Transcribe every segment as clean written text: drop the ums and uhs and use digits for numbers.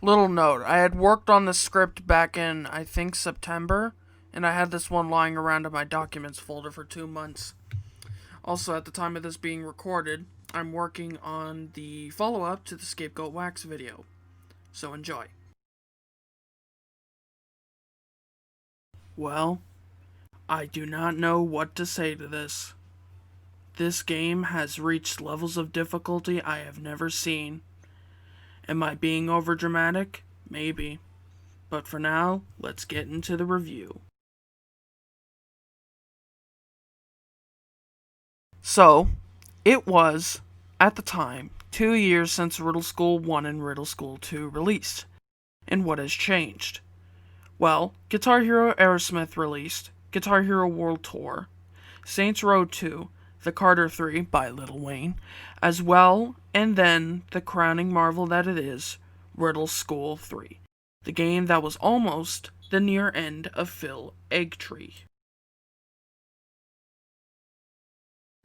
Little note, I had worked on the script back in, I think, September, and I had this one lying around in my documents folder for 2 months. Also, at the time of this being recorded, I'm working on the follow-up to the Scapegoat Wax video. So enjoy. Well, I do not know what to say to this. This game has reached levels of difficulty I have never seen. Am I being overdramatic? Maybe. But for now, let's get into the review. So, it was, at the time, 2 years since Riddle School 1 and Riddle School 2 released. And what has changed? Well, Guitar Hero Aerosmith released, Guitar Hero World Tour, Saints Row 2, The Carter 3 by Lil Wayne, as well, and then the crowning marvel that it is, Riddle School 3, the game that was almost the near end of Phil Eggtree.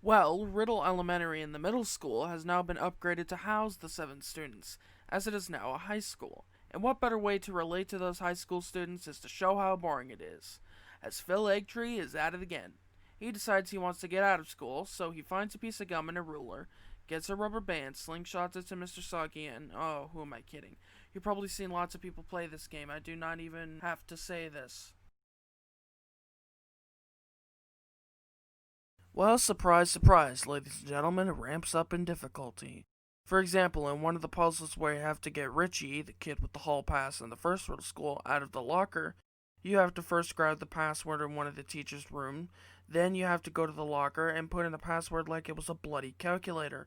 Well, Riddle Elementary in the middle school has now been upgraded to house the 7 students, as it is now a high school. And what better way to relate to those high school students is to show how boring it is, as Phil Eggtree is at it again. He decides he wants to get out of school, so he finds a piece of gum and a ruler, gets a rubber band, slingshots it to Mr. Soggy, and oh, who am I kidding? You've probably seen lots of people play this game, I do not even have to say this. Well, surprise, surprise, ladies and gentlemen, it ramps up in difficulty. For example, in one of the puzzles where you have to get Richie, the kid with the hall pass in the first Riddle School, out of the locker, you have to first grab the password in one of the teacher's room, then you have to go to the locker and put in the password like it was a bloody calculator.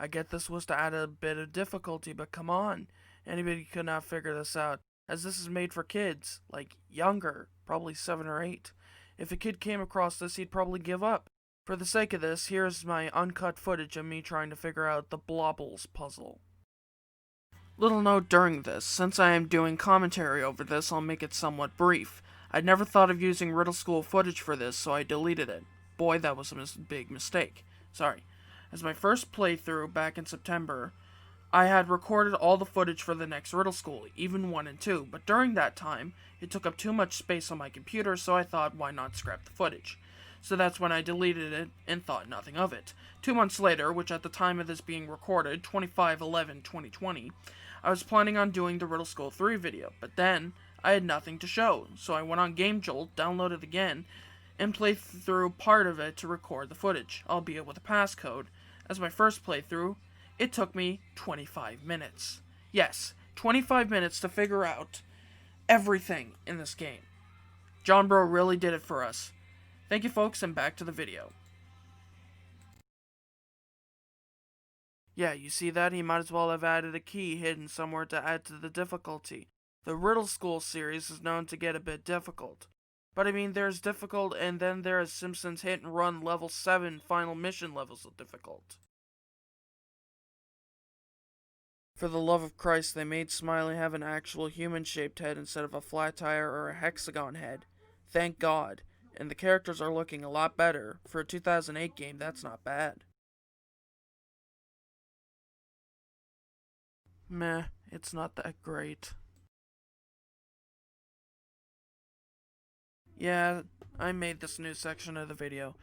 I get this was to add a bit of difficulty, but come on, anybody could not figure this out, as this is made for kids, like younger, probably 7 or 8. If a kid came across this, he'd probably give up. For the sake of this, here's my uncut footage of me trying to figure out the Blobbles puzzle. Little note during this, since I am doing commentary over this, I'll make it somewhat brief. I'd never thought of using Riddle School footage for this, so I deleted it. Boy, that was a big mistake. Sorry. As my first playthrough back in September, I had recorded all the footage for the next Riddle School, even 1 and 2, but during that time, it took up too much space on my computer, so I thought, why not scrap the footage? So that's when I deleted it and thought nothing of it. 2 months later, which at the time of this being recorded, 25/11/2020, I was planning on doing the Riddle School 3 video, but then I had nothing to show, so I went on GameJolt, downloaded it again, and played through part of it to record the footage, albeit with a passcode. As my first playthrough, it took me 25 minutes. Yes, 25 minutes to figure out everything in this game. John Bro really did it for us. Thank you, folks, and back to the video. Yeah, you see that? He might as well have added a key hidden somewhere to add to the difficulty. The Riddle School series is known to get a bit difficult. But I mean, there's difficult, and then there's Simpsons Hit and Run Level 7 Final Mission levels of difficult. For the love of Christ, they made Smiley have an actual human-shaped head instead of a flat tire or a hexagon head. Thank God. And the characters are looking a lot better. For a 2008 game, that's not bad. Meh, it's not that great. Yeah, I made this new section of the video.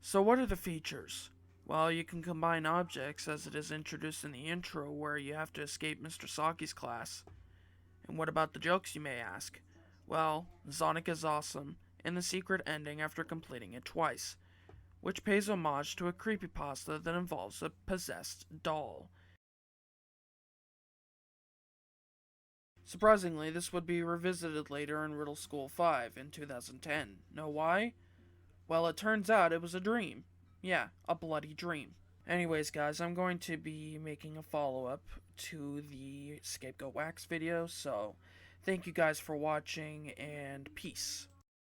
So what are the features? Well, you can combine objects as it is introduced in the intro where you have to escape Mr. Saki's class. And what about the jokes, you may ask? Well, Sonic is awesome, and the secret ending after completing it twice, which pays homage to a creepypasta that involves a possessed doll. Surprisingly, this would be revisited later in Riddle School 5 in 2010. Know why? Well, it turns out it was a dream. Yeah, a bloody dream. Anyways, guys, I'm going to be making a follow-up to the Scapegoat Wax video, so thank you guys for watching, and peace.